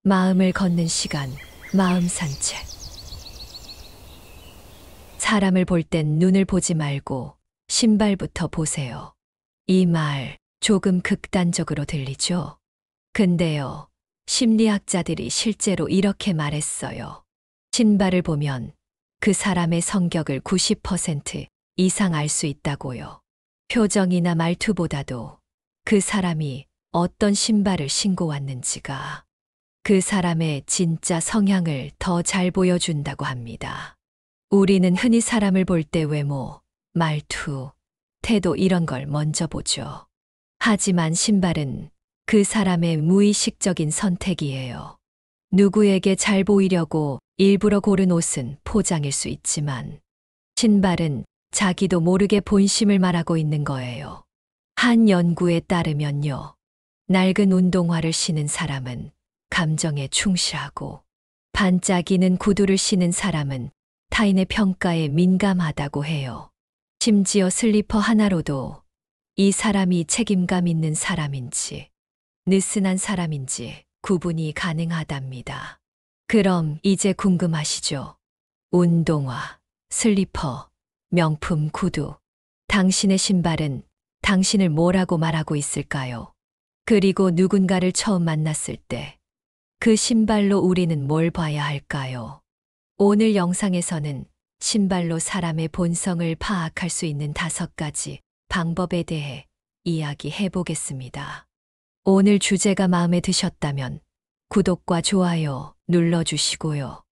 마음을 걷는 시간, 마음 산책. 사람을 볼 땐 눈을 보지 말고 신발부터 보세요. 이 말 조금 극단적으로 들리죠? 근데요, 심리학자들이 실제로 이렇게 말했어요. 신발을 보면 그 사람의 성격을 90% 이상 알 수 있다고요. 표정이나 말투보다도 그 사람이 어떤 신발을 신고 왔는지가 그 사람의 진짜 성향을 더 잘 보여준다고 합니다. 우리는 흔히 사람을 볼 때 외모, 말투, 태도 이런 걸 먼저 보죠. 하지만 신발은 그 사람의 무의식적인 선택이에요. 누구에게 잘 보이려고 일부러 고른 옷은 포장일 수 있지만 신발은 자기도 모르게 본심을 말하고 있는 거예요. 한 연구에 따르면요, 낡은 운동화를 신은 사람은 감정에 충실하고 반짝이는 구두를 신은 사람은 타인의 평가에 민감하다고 해요. 심지어 슬리퍼 하나로도 이 사람이 책임감 있는 사람인지 느슨한 사람인지 구분이 가능하답니다. 그럼 이제 궁금하시죠? 운동화, 슬리퍼, 명품 구두. 당신의 신발은 당신을 뭐라고 말하고 있을까요? 그리고 누군가를 처음 만났을 때 그 신발로 우리는 뭘 봐야 할까요? 오늘 영상에서는 신발로 사람의 본성을 파악할 수 있는 5가지 방법에 대해 이야기해 보겠습니다. 오늘 주제가 마음에 드셨다면 구독과 좋아요 눌러주시고요.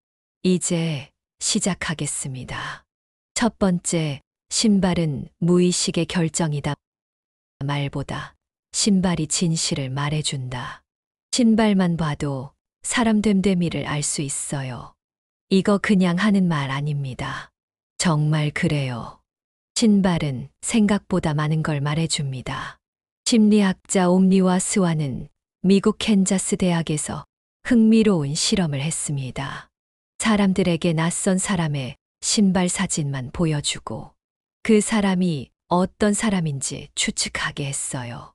이제 시작하겠습니다. 첫 번째, 신발은 무의식의 결정이다. 말보다 신발이 진실을 말해준다. 신발만 봐도 사람 됨됨이를 알 수 있어요. 이거 그냥 하는 말 아닙니다. 정말 그래요. 신발은 생각보다 많은 걸 말해줍니다. 심리학자 옴리와 스와는 미국 캔자스 대학에서 흥미로운 실험을 했습니다. 사람들에게 낯선 사람의 신발 사진만 보여주고 그 사람이 어떤 사람인지 추측하게 했어요.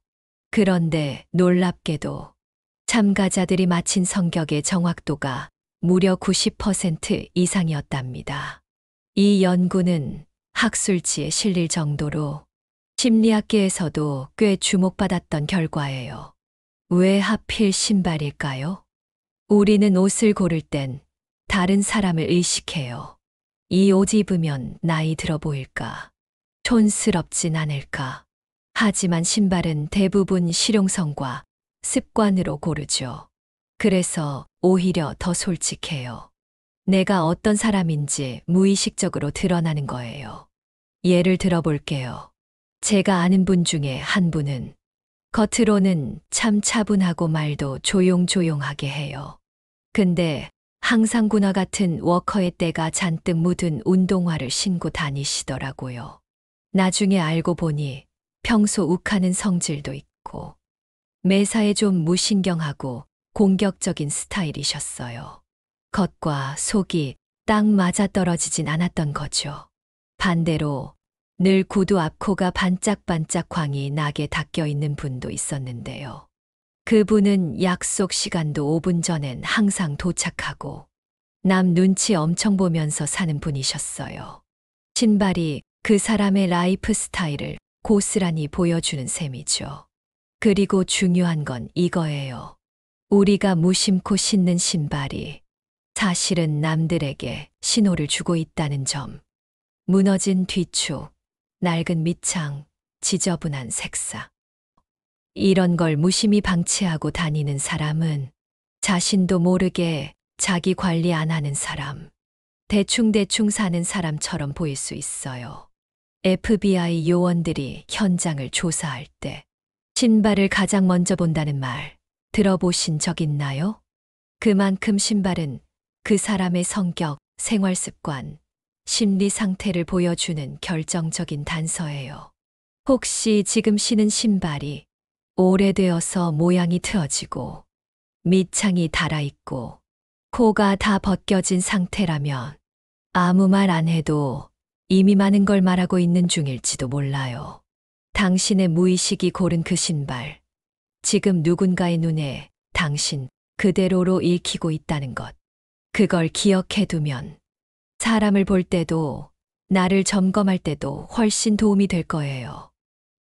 그런데 놀랍게도 참가자들이 맞힌 성격의 정확도가 무려 90% 이상이었답니다. 이 연구는 학술지에 실릴 정도로 심리학계에서도 꽤 주목받았던 결과예요. 왜 하필 신발일까요? 우리는 옷을 고를 땐 다른 사람을 의식해요. 이 옷 입으면 나이 들어 보일까? 촌스럽진 않을까? 하지만 신발은 대부분 실용성과 습관으로 고르죠. 그래서 오히려 더 솔직해요. 내가 어떤 사람인지 무의식적으로 드러나는 거예요. 예를 들어볼게요. 제가 아는 분 중에 한 분은 겉으로는 참 차분하고 말도 조용조용하게 해요. 근데 항상 군화 같은 워커의 때가 잔뜩 묻은 운동화를 신고 다니시더라고요. 나중에 알고 보니 평소 욱하는 성질도 있고 매사에 좀 무신경하고 공격적인 스타일이셨어요. 겉과 속이 딱 맞아떨어지진 않았던 거죠. 반대로 늘 구두 앞 코가 반짝반짝 광이 나게 닦여 있는 분도 있었는데요. 그분은 약속 시간도 5분 전엔 항상 도착하고 남 눈치 엄청 보면서 사는 분이셨어요. 신발이 그 사람의 라이프 스타일을 고스란히 보여주는 셈이죠. 그리고 중요한 건 이거예요. 우리가 무심코 신는 신발이 사실은 남들에게 신호를 주고 있다는 점. 무너진 뒤축, 낡은 밑창, 지저분한 색상. 이런 걸 무심히 방치하고 다니는 사람은 자신도 모르게 자기 관리 안 하는 사람, 대충대충 사는 사람처럼 보일 수 있어요. FBI 요원들이 현장을 조사할 때 신발을 가장 먼저 본다는 말 들어보신 적 있나요? 그만큼 신발은 그 사람의 성격, 생활 습관, 심리 상태를 보여주는 결정적인 단서예요. 혹시 지금 신은 신발이 오래되어서 모양이 틀어지고 밑창이 닳아있고 코가 다 벗겨진 상태라면 아무 말 안 해도 이미 많은 걸 말하고 있는 중일지도 몰라요. 당신의 무의식이 고른 그 신발, 지금 누군가의 눈에 당신 그대로로 읽히고 있다는 것. 그걸 기억해 두면 사람을 볼 때도 나를 점검할 때도 훨씬 도움이 될 거예요.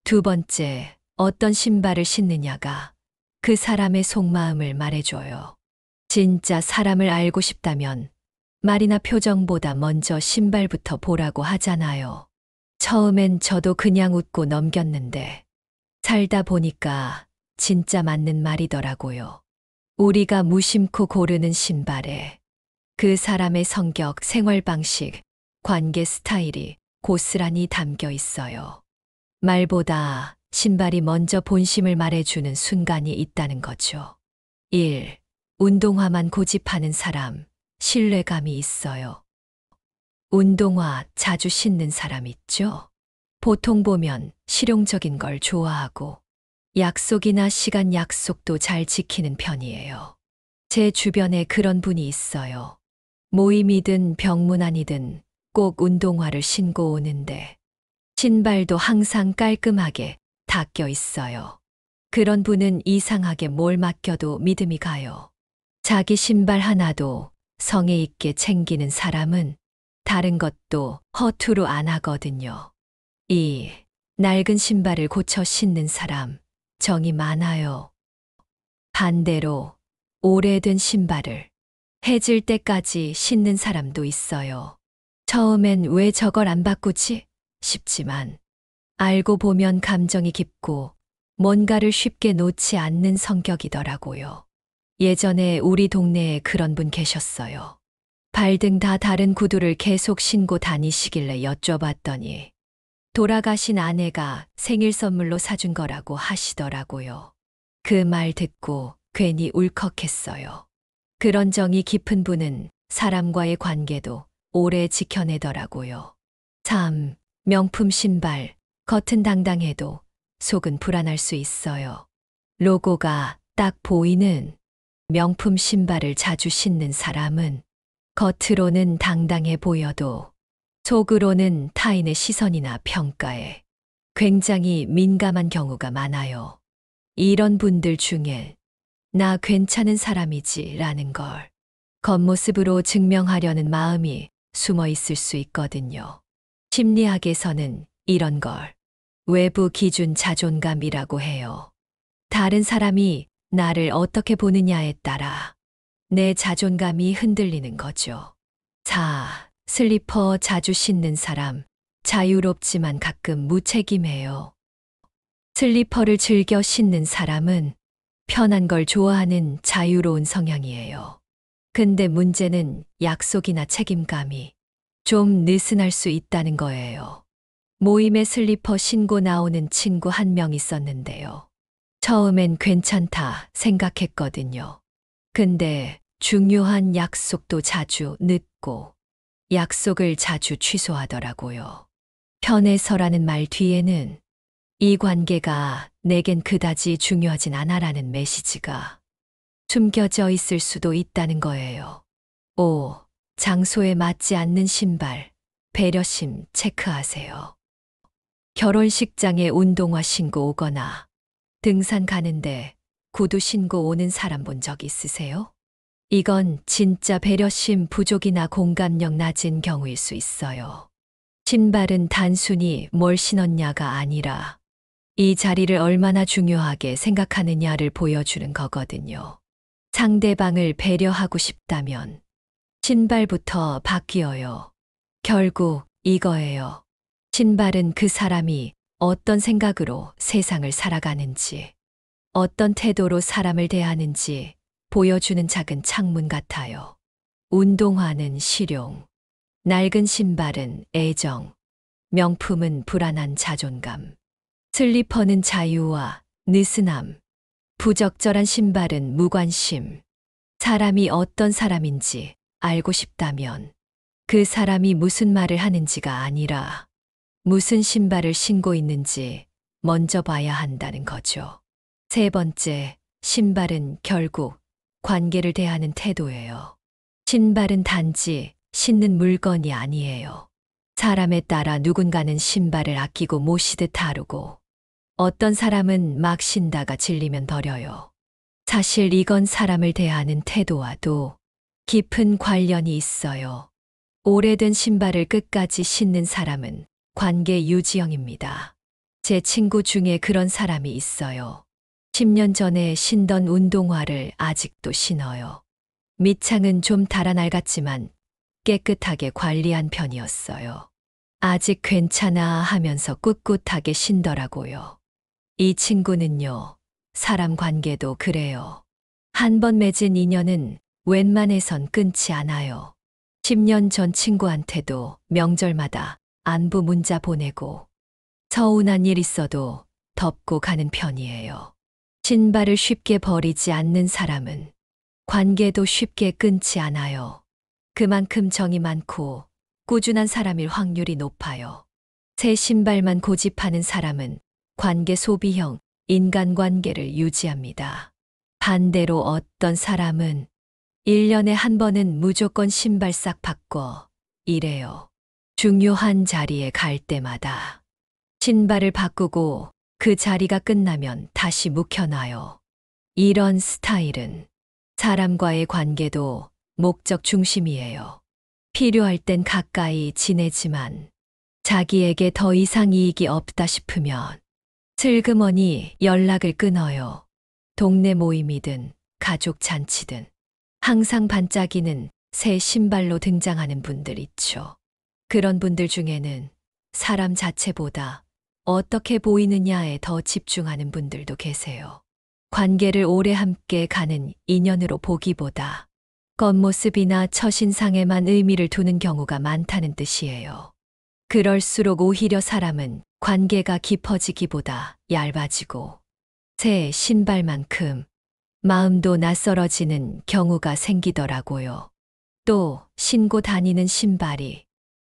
두 번째, 어떤 신발을 신느냐가 그 사람의 속마음을 말해줘요. 진짜 사람을 알고 싶다면 말이나 표정보다 먼저 신발부터 보라고 하잖아요. 처음엔 저도 그냥 웃고 넘겼는데 살다 보니까 진짜 맞는 말이더라고요. 우리가 무심코 고르는 신발에 그 사람의 성격, 생활 방식, 관계 스타일이 고스란히 담겨 있어요. 말보다 신발이 먼저 본심을 말해주는 순간이 있다는 거죠. 1. 운동화만 고집하는 사람, 신뢰감이 있어요. 운동화 자주 신는 사람 있죠? 보통 보면 실용적인 걸 좋아하고 약속이나 시간 약속도 잘 지키는 편이에요. 제 주변에 그런 분이 있어요. 모임이든 병문안이든 꼭 운동화를 신고 오는데 신발도 항상 깔끔하게 닦여 있어요. 그런 분은 이상하게 뭘 맡겨도 믿음이 가요. 자기 신발 하나도 성의 있게 챙기는 사람은 다른 것도 허투루 안 하거든요. 2. 낡은 신발을 고쳐 신는 사람, 정이 많아요. 반대로 오래된 신발을 해질 때까지 신는 사람도 있어요. 처음엔 왜 저걸 안 바꾸지? 싶지만 알고 보면 감정이 깊고 뭔가를 쉽게 놓지 않는 성격이더라고요. 예전에 우리 동네에 그런 분 계셨어요. 발등 다 다른 구두를 계속 신고 다니시길래 여쭤봤더니 돌아가신 아내가 생일 선물로 사준 거라고 하시더라고요. 그 말 듣고 괜히 울컥했어요. 그런 정이 깊은 분은 사람과의 관계도 오래 지켜내더라고요. 3. 명품 신발, 겉은 당당해도 속은 불안할 수 있어요. 로고가 딱 보이는 명품 신발을 자주 신는 사람은 겉으로는 당당해 보여도 속으로는 타인의 시선이나 평가에 굉장히 민감한 경우가 많아요. 이런 분들 중에 나 괜찮은 사람이지라는 걸 겉모습으로 증명하려는 마음이 숨어 있을 수 있거든요. 심리학에서는 이런 걸 외부 기준 자존감이라고 해요. 다른 사람이 나를 어떻게 보느냐에 따라 내 자존감이 흔들리는 거죠. 4. 슬리퍼 자주 신는 사람, 자유롭지만 가끔 무책임해요. 슬리퍼를 즐겨 신는 사람은 편한 걸 좋아하는 자유로운 성향이에요. 근데 문제는 약속이나 책임감이 좀 느슨할 수 있다는 거예요. 모임에 슬리퍼 신고 나오는 친구 한 명 있었는데요. 처음엔 괜찮다 생각했거든요. 근데 중요한 약속도 자주 늦고 약속을 자주 취소하더라고요. 편해서라는 말 뒤에는 이 관계가 내겐 그다지 중요하진 않아라는 메시지가 숨겨져 있을 수도 있다는 거예요. 5. 장소에 맞지 않는 신발, 배려심 체크하세요. 결혼식장에 운동화 신고 오거나 등산 가는데 구두 신고 오는 사람 본 적 있으세요? 이건 진짜 배려심 부족이나 공감력 낮은 경우일 수 있어요. 신발은 단순히 뭘 신었냐가 아니라 이 자리를 얼마나 중요하게 생각하느냐를 보여주는 거거든요. 상대방을 배려하고 싶다면 신발부터 바뀌어요. 결국 이거예요. 신발은 그 사람이 어떤 생각으로 세상을 살아가는지, 어떤 태도로 사람을 대하는지 보여주는 작은 창문 같아요. 운동화는 실용, 낡은 신발은 애정, 명품은 불안한 자존감, 슬리퍼는 자유와 느슨함, 부적절한 신발은 무관심. 사람이 어떤 사람인지 알고 싶다면 그 사람이 무슨 말을 하는지가 아니라 무슨 신발을 신고 있는지 먼저 봐야 한다는 거죠. 세 번째, 신발은 결국 관계를 대하는 태도예요. 신발은 단지 신는 물건이 아니에요. 사람에 따라 누군가는 신발을 아끼고 모시듯 다루고 어떤 사람은 막 신다가 질리면 버려요. 사실 이건 사람을 대하는 태도와도 깊은 관련이 있어요. 오래된 신발을 끝까지 신는 사람은 관계 유지형입니다. 제 친구 중에 그런 사람이 있어요. 10년 전에 신던 운동화를 아직도 신어요. 밑창은 좀 달아낡았지만 깨끗하게 관리한 편이었어요. 아직 괜찮아 하면서 꿋꿋하게 신더라고요. 이 친구는요, 사람 관계도 그래요. 한 번 맺은 인연은 웬만해선 끊지 않아요. 10년 전 친구한테도 명절마다 안부 문자 보내고 서운한 일 있어도 덮고 가는 편이에요. 신발을 쉽게 버리지 않는 사람은 관계도 쉽게 끊지 않아요. 그만큼 정이 많고 꾸준한 사람일 확률이 높아요. 새 신발만 고집하는 사람은 관계 소비형 인간관계를 유지합니다. 반대로 어떤 사람은 1년에 한 번은 무조건 신발 싹 바꿔 이래요. 중요한 자리에 갈 때마다 신발을 바꾸고 그 자리가 끝나면 다시 묵혀놔요. 이런 스타일은 사람과의 관계도 목적 중심이에요. 필요할 땐 가까이 지내지만 자기에게 더 이상 이익이 없다 싶으면 슬그머니 연락을 끊어요. 동네 모임이든 가족 잔치든 항상 반짝이는 새 신발로 등장하는 분들 있죠. 그런 분들 중에는 사람 자체보다 어떻게 보이느냐에 더 집중하는 분들도 계세요. 관계를 오래 함께 가는 인연으로 보기보다 겉모습이나 첫인상에만 의미를 두는 경우가 많다는 뜻이에요. 그럴수록 오히려 사람은 관계가 깊어지기보다 얇아지고 새 신발만큼 마음도 낯설어지는 경우가 생기더라고요. 또 신고 다니는 신발이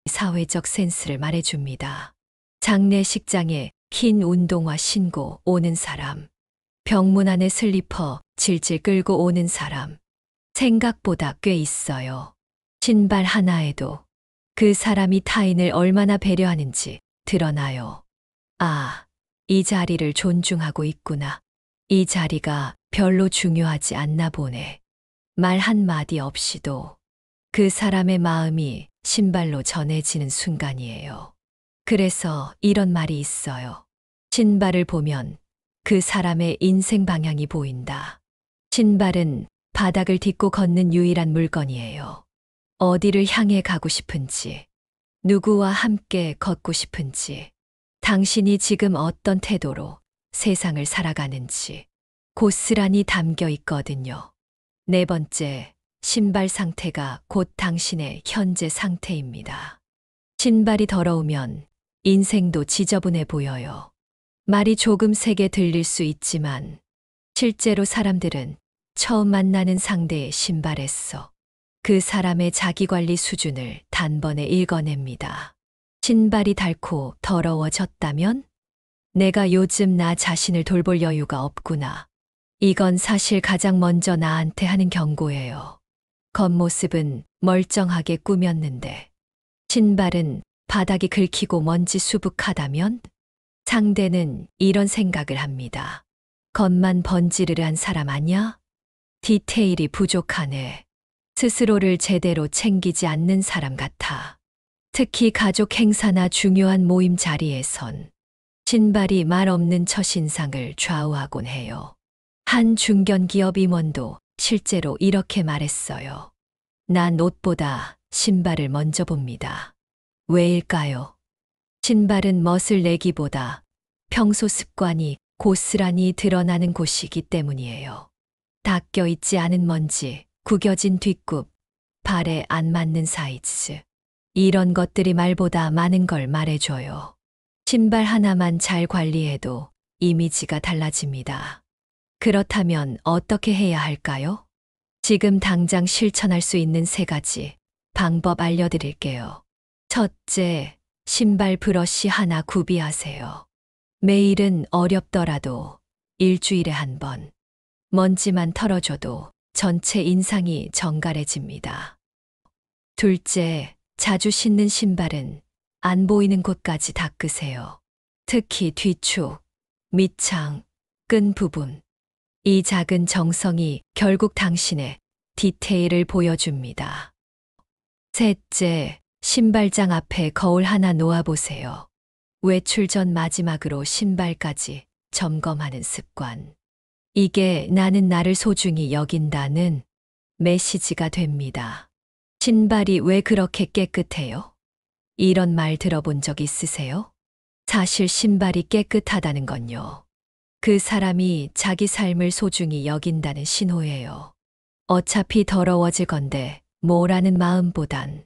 사회적 센스를 말해줍니다. 장례식장에 흰 운동화 신고 오는 사람, 병문 안에 슬리퍼 질질 끌고 오는 사람, 생각보다 꽤 있어요. 신발 하나에도 그 사람이 타인을 얼마나 배려하는지 드러나요. 아, 이 자리를 존중하고 있구나. 이 자리가 별로 중요하지 않나 보네. 말 한마디 없이도 그 사람의 마음이 신발로 전해지는 순간이에요. 그래서 이런 말이 있어요. 신발을 보면 그 사람의 인생 방향이 보인다. 신발은 바닥을 딛고 걷는 유일한 물건이에요. 어디를 향해 가고 싶은지, 누구와 함께 걷고 싶은지, 당신이 지금 어떤 태도로 세상을 살아가는지 고스란히 담겨 있거든요. 네 번째, 신발 상태가 곧 당신의 현재 상태입니다. 신발이 더러우면 인생도 지저분해 보여요. 말이 조금 세게 들릴 수 있지만 실제로 사람들은 처음 만나는 상대의 신발에서 그 사람의 자기관리 수준을 단번에 읽어냅니다. 신발이 닳고 더러워졌다면 내가 요즘 나 자신을 돌볼 여유가 없구나. 이건 사실 가장 먼저 나한테 하는 경고예요. 겉모습은 멀쩡하게 꾸몄는데 신발은 바닥이 긁히고 먼지 수북하다면 상대는 이런 생각을 합니다. 겉만 번지르르한 사람 아냐? 디테일이 부족하네. 스스로를 제대로 챙기지 않는 사람 같아. 특히 가족 행사나 중요한 모임 자리에선 신발이 말 없는 첫인상을 좌우하곤 해요. 한 중견기업 임원도 실제로 이렇게 말했어요. 난 옷보다 신발을 먼저 봅니다. 왜일까요? 신발은 멋을 내기보다 평소 습관이 고스란히 드러나는 곳이기 때문이에요. 닦여 있지 않은 먼지, 구겨진 뒷굽, 발에 안 맞는 사이즈. 이런 것들이 말보다 많은 걸 말해줘요. 신발 하나만 잘 관리해도 이미지가 달라집니다. 그렇다면 어떻게 해야 할까요? 지금 당장 실천할 수 있는 3가지 방법 알려드릴게요. 첫째, 신발 브러쉬 하나 구비하세요. 매일은 어렵더라도 일주일에 한 번. 먼지만 털어줘도 전체 인상이 정갈해집니다. 둘째, 자주 신는 신발은 안 보이는 곳까지 닦으세요. 특히 뒤축, 밑창, 끈 부분. 이 작은 정성이 결국 당신의 디테일을 보여줍니다. 셋째, 신발장 앞에 거울 하나 놓아보세요. 외출 전 마지막으로 신발까지 점검하는 습관. 이게 나는 나를 소중히 여긴다는 메시지가 됩니다. 신발이 왜 그렇게 깨끗해요? 이런 말 들어본 적 있으세요? 사실 신발이 깨끗하다는 건요. 그 사람이 자기 삶을 소중히 여긴다는 신호예요. 어차피 더러워질 건데 뭐라는 마음보단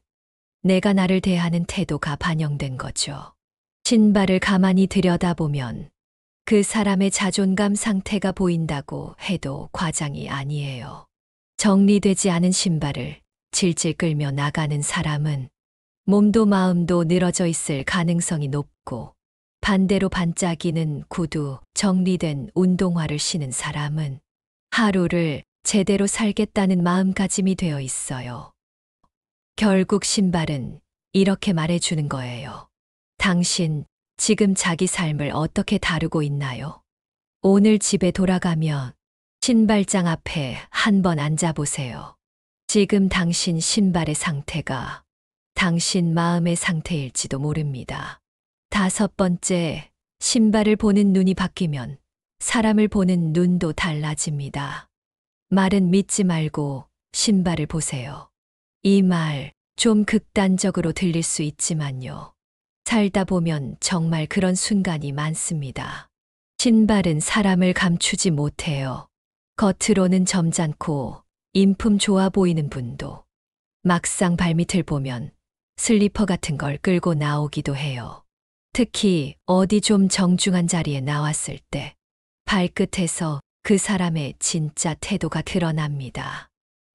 내가 나를 대하는 태도가 반영된 거죠. 신발을 가만히 들여다보면 그 사람의 자존감 상태가 보인다고 해도 과장이 아니에요. 정리되지 않은 신발을 질질 끌며 나가는 사람은 몸도 마음도 늘어져 있을 가능성이 높고, 반대로 반짝이는 구두, 정리된 운동화를 신은 사람은 하루를 제대로 살겠다는 마음가짐이 되어 있어요. 결국 신발은 이렇게 말해주는 거예요. 당신, 지금 자기 삶을 어떻게 다루고 있나요? 오늘 집에 돌아가면 신발장 앞에 한번 앉아보세요. 지금 당신 신발의 상태가 당신 마음의 상태일지도 모릅니다. 다섯 번째, 신발을 보는 눈이 바뀌면 사람을 보는 눈도 달라집니다. 말은 믿지 말고 신발을 보세요. 이 말 좀 극단적으로 들릴 수 있지만요. 살다 보면 정말 그런 순간이 많습니다. 신발은 사람을 감추지 못해요. 겉으로는 점잖고 인품 좋아 보이는 분도 막상 발밑을 보면 슬리퍼 같은 걸 끌고 나오기도 해요. 특히 어디 좀 정중한 자리에 나왔을 때 발끝에서 그 사람의 진짜 태도가 드러납니다.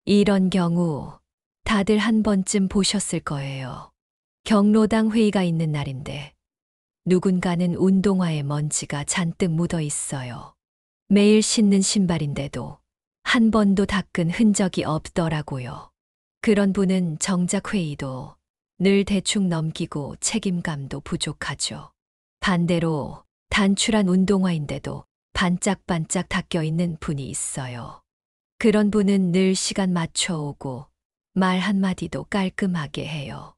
이런 경우 다들 한 번쯤 보셨을 거예요. 경로당 회의가 있는 날인데 누군가는 운동화에 먼지가 잔뜩 묻어 있어요. 매일 신는 신발인데도 한 번도 닦은 흔적이 없더라고요. 그런 분은 정작 회의도 늘 대충 넘기고 책임감도 부족하죠. 반대로 단출한 운동화인데도 반짝반짝 닦여 있는 분이 있어요. 그런 분은 늘 시간 맞춰오고 말 한마디도 깔끔하게 해요.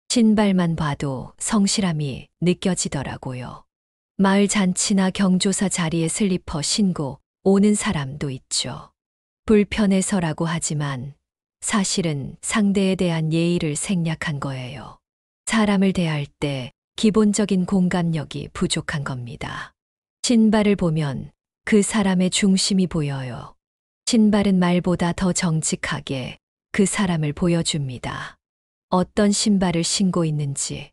신발만 봐도 성실함이 느껴지더라고요. 마을 잔치나 경조사 자리에 슬리퍼 신고 오는 사람도 있죠. 불편해서라고 하지만 사실은 상대에 대한 예의를 생략한 거예요. 사람을 대할 때 기본적인 공감력이 부족한 겁니다. 신발을 보면 그 사람의 중심이 보여요. 신발은 말보다 더 정직하게 그 사람을 보여줍니다. 어떤 신발을 신고 있는지,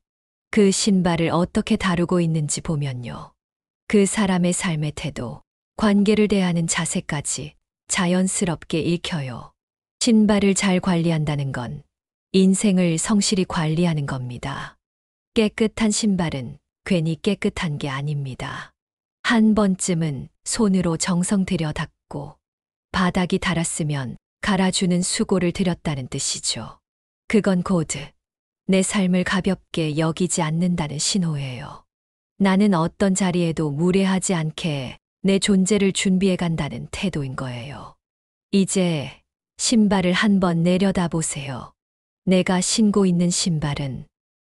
그 신발을 어떻게 다루고 있는지 보면요. 그 사람의 삶의 태도, 관계를 대하는 자세까지 자연스럽게 읽혀요. 신발을 잘 관리한다는 건 인생을 성실히 관리하는 겁니다. 깨끗한 신발은 괜히 깨끗한 게 아닙니다. 한 번쯤은 손으로 정성 들여 닦고 바닥이 닳았으면 갈아주는 수고를 들였다는 뜻이죠. 그건 곧 내 삶을 가볍게 여기지 않는다는 신호예요. 나는 어떤 자리에도 무례하지 않게 내 존재를 준비해 간다는 태도인 거예요. 이제 신발을 한번 내려다 보세요. 내가 신고 있는 신발은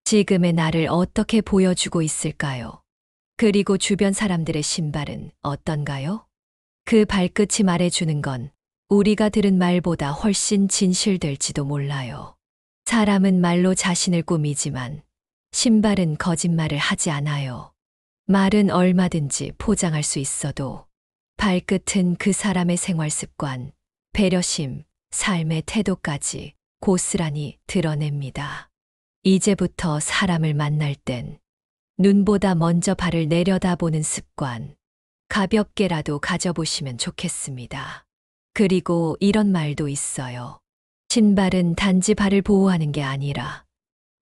지금의 나를 어떻게 보여주고 있을까요? 그리고 주변 사람들의 신발은 어떤가요? 그 발끝이 말해주는 건 우리가 들은 말보다 훨씬 진실될지도 몰라요. 사람은 말로 자신을 꾸미지만 신발은 거짓말을 하지 않아요. 말은 얼마든지 포장할 수 있어도 발끝은 그 사람의 생활 습관, 배려심, 삶의 태도까지 고스란히 드러냅니다. 이제부터 사람을 만날 땐 눈보다 먼저 발을 내려다보는 습관, 가볍게라도 가져보시면 좋겠습니다. 그리고 이런 말도 있어요. 신발은 단지 발을 보호하는 게 아니라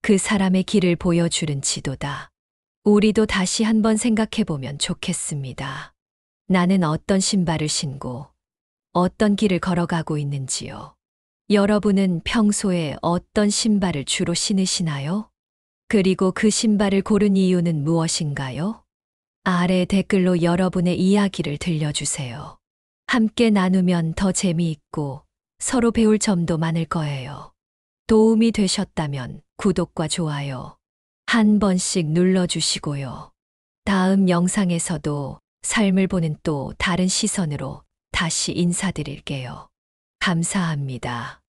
그 사람의 길을 보여주는 지도다. 우리도 다시 한번 생각해보면 좋겠습니다. 나는 어떤 신발을 신고 어떤 길을 걸어가고 있는지요. 여러분은 평소에 어떤 신발을 주로 신으시나요? 그리고 그 신발을 고른 이유는 무엇인가요? 아래 댓글로 여러분의 이야기를 들려주세요. 함께 나누면 더 재미있고 서로 배울 점도 많을 거예요. 도움이 되셨다면 구독과 좋아요 한 번씩 눌러주시고요. 다음 영상에서도 삶을 보는 또 다른 시선으로 다시 인사드릴게요. 감사합니다.